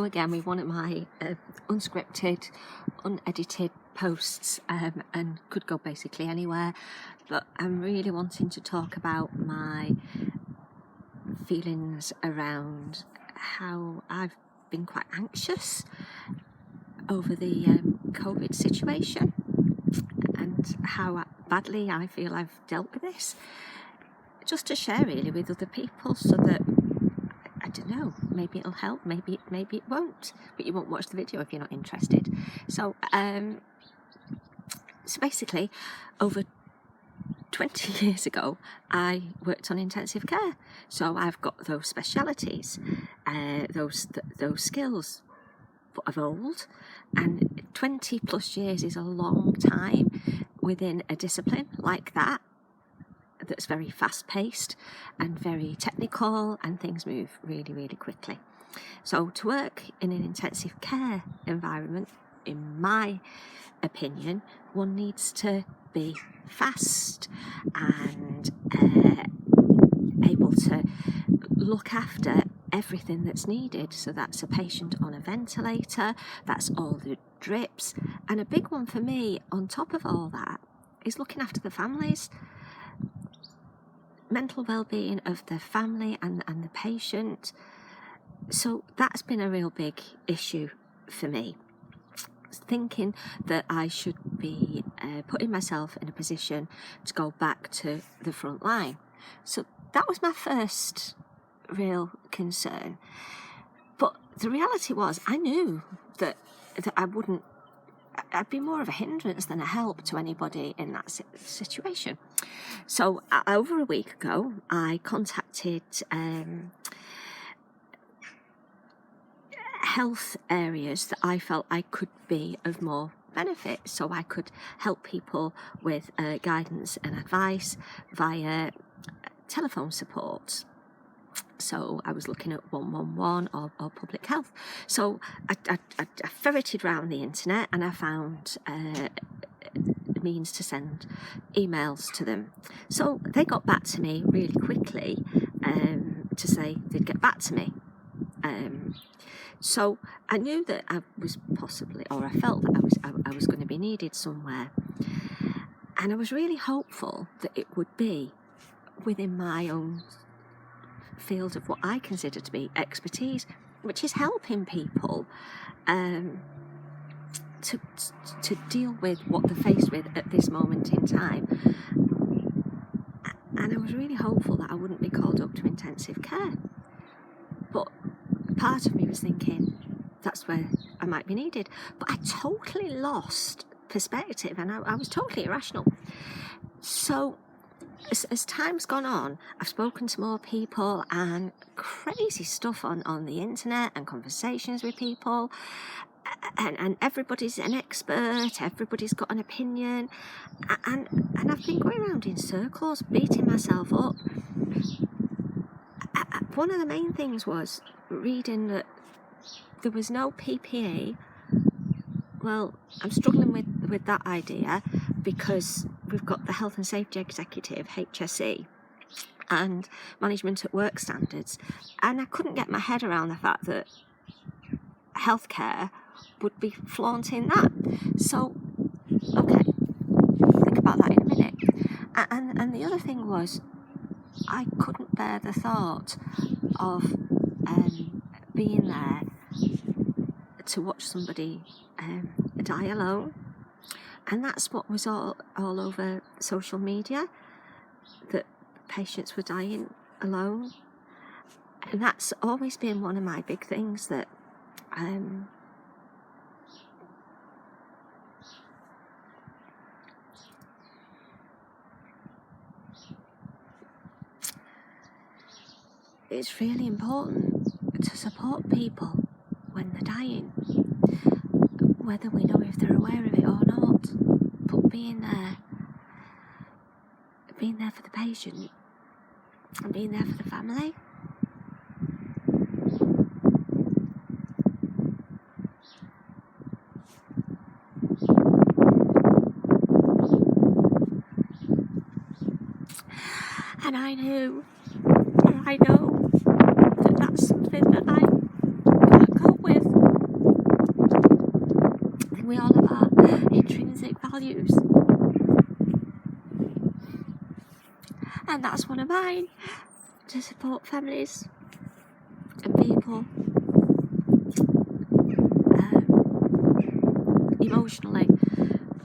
go again with one of my unscripted, unedited posts, and could go basically anywhere, but I'm really wanting to talk about my feelings around how I've been quite anxious over the COVID situation and how badly I feel I've dealt with this, just to share really with other people, so that I don't know, maybe it'll help, maybe it won't, but you won't watch the video if you're not interested. So basically, over 20 years ago, I worked on intensive care, so I've got those specialities, those skills of old, and 20 plus years is a long time within a discipline like that, that's very fast paced and very technical, and things move really, really quickly. So to work in an intensive care environment, in my opinion, one needs to be fast and able to look after everything that's needed. So that's a patient on a ventilator, that's all the drips, and a big one for me on top of all that is looking after the families, mental well-being of the family and the patient. So that's been a real big issue for me, thinking that I should be putting myself in a position to go back to the front line. So that was my first real concern. But the reality was, I knew that I'd be more of a hindrance than a help to anybody in that situation. So over a week ago, I contacted health areas that I felt I could be of more benefit, so I could help people with guidance and advice via telephone support. So I was looking at 111 or public health. So I ferreted around the internet and I found means to send emails to them. So they got back to me really quickly to say they'd get back to me. So I knew that I was possibly, or I felt that I was going to be needed somewhere, and I was really hopeful that it would be within my own field of what I consider to be expertise, which is helping people to deal with what they're faced with at this moment in time. And I was really hopeful that I wouldn't be called up to intensive care. But part of me was thinking that's where I might be needed. But I totally lost perspective, and I was totally irrational. So as time's gone on, I've spoken to more people, and crazy stuff on the internet and conversations with people, and everybody's an expert, everybody's got an opinion, and I've been going around in circles, beating myself up. One of the main things was reading that there was no PPE. Well, I'm struggling with that idea, because we've got the Health and Safety Executive, HSE, and Management at Work Standards, and I couldn't get my head around the fact that healthcare would be flaunting that. So, okay, think about that in a minute. And the other thing was, I couldn't bear the thought of being there to watch somebody die alone. And that's what was all over social media, that patients were dying alone. And that's always been one of my big things, that it's really important to support people when they're dying, whether we know if they're aware of it or not. But being there for the patient and being there for the family. And I know that that's something that I can't cope with. values. And that's one of mine, to support families and people emotionally,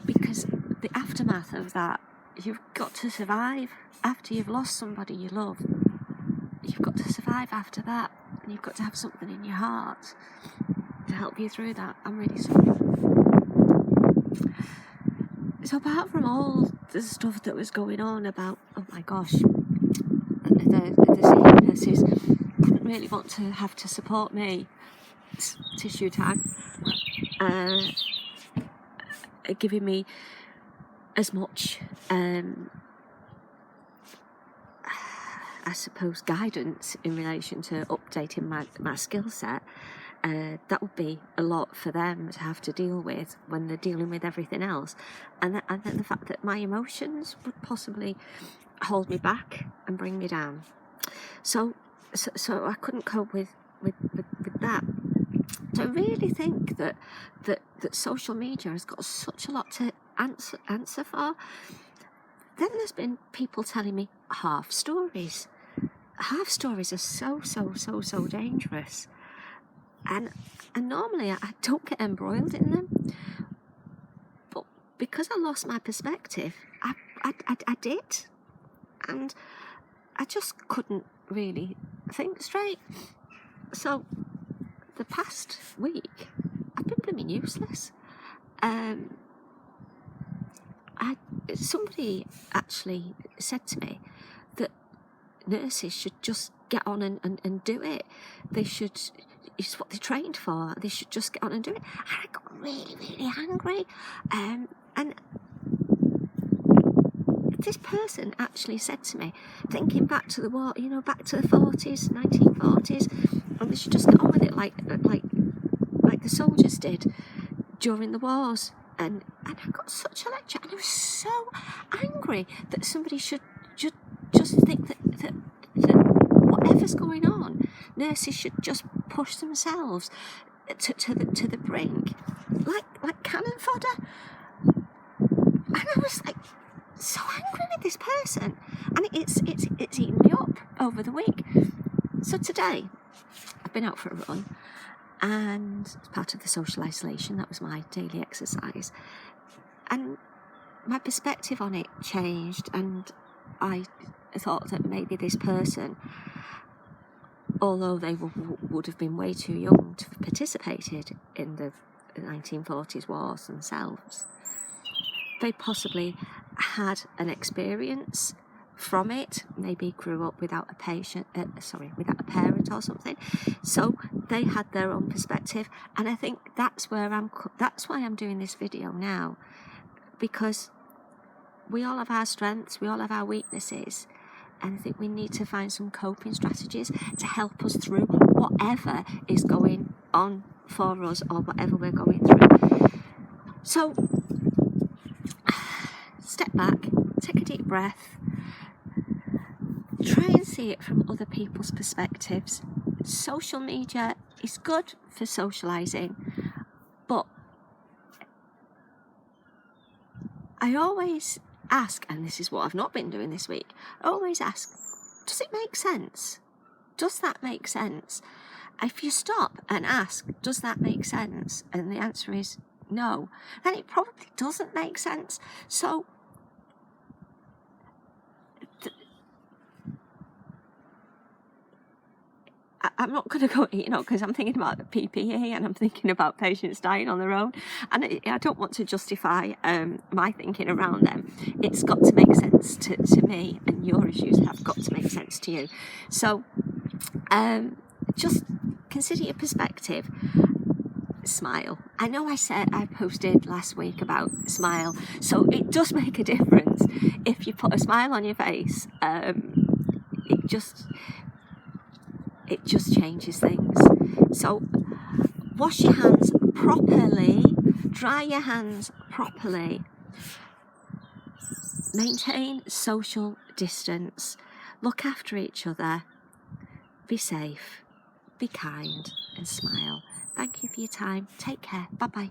because the aftermath of that, you've got to survive. After you've lost somebody you love, you've got to survive after that, and you've got to have something in your heart to help you through that. I'm really sorry. So apart from all the stuff that was going on about, oh my gosh, the nurses didn't really want to have to support me, tissue tag, giving me as much, I suppose, guidance in relation to updating my skill set. That would be a lot for them to have to deal with when they're dealing with everything else, and then the fact that my emotions would possibly hold me back and bring me down. So I couldn't cope with that. So I really think that social media has got such a lot to answer for. Then there's been people telling me half stories. Half stories are so dangerous. And normally I don't get embroiled in them, but because I lost my perspective, I did, and I just couldn't really think straight. So the past week, I've been blooming useless. Somebody actually said to me that nurses should just get on and do it. They should. It's what they're trained for. They should just get on and do it. And I got really angry. And this person actually said to me, thinking back to the war, back to the 40s, 1940s, and they should just get on with it like the soldiers did during the wars. And I got such a lecture, and I was so angry that somebody should just think that whatever's going on, nurses should just push themselves to the brink, like cannon fodder. And I was like so angry with this person, and it's eaten me up over the week. So today I've been out for a run, and as part of the social isolation, that was my daily exercise, and my perspective on it changed, and I thought that maybe this person, although they would have been way too young to have participated in the 1940s wars themselves, they possibly had an experience from it, maybe grew up without a parent or something, so they had their own perspective. And I think that's why I'm doing this video now, because we all have our strengths, we all have our weaknesses, and I think we need to find some coping strategies to help us through whatever is going on for us, or whatever we're going through. So step back, take a deep breath, try and see it from other people's perspectives. Social media is good for socialising, but I always ask, and this is what I've not been doing this week, I always ask, does it make sense? Does that make sense? If you stop and ask, does that make sense? And the answer is no, then it probably doesn't make sense. So I'm not going to go, because I'm thinking about the PPE and I'm thinking about patients dying on their own, and I don't want to justify my thinking around them. It's got to make sense to me, and your issues have got to make sense to you. So just consider your perspective. Smile. I know I posted last week about smile, so it does make a difference if you put a smile on your face. It just changes things. So wash your hands properly, dry your hands properly, maintain social distance, look after each other, be safe, be kind, and smile. Thank you for your time. Take care. Bye-bye.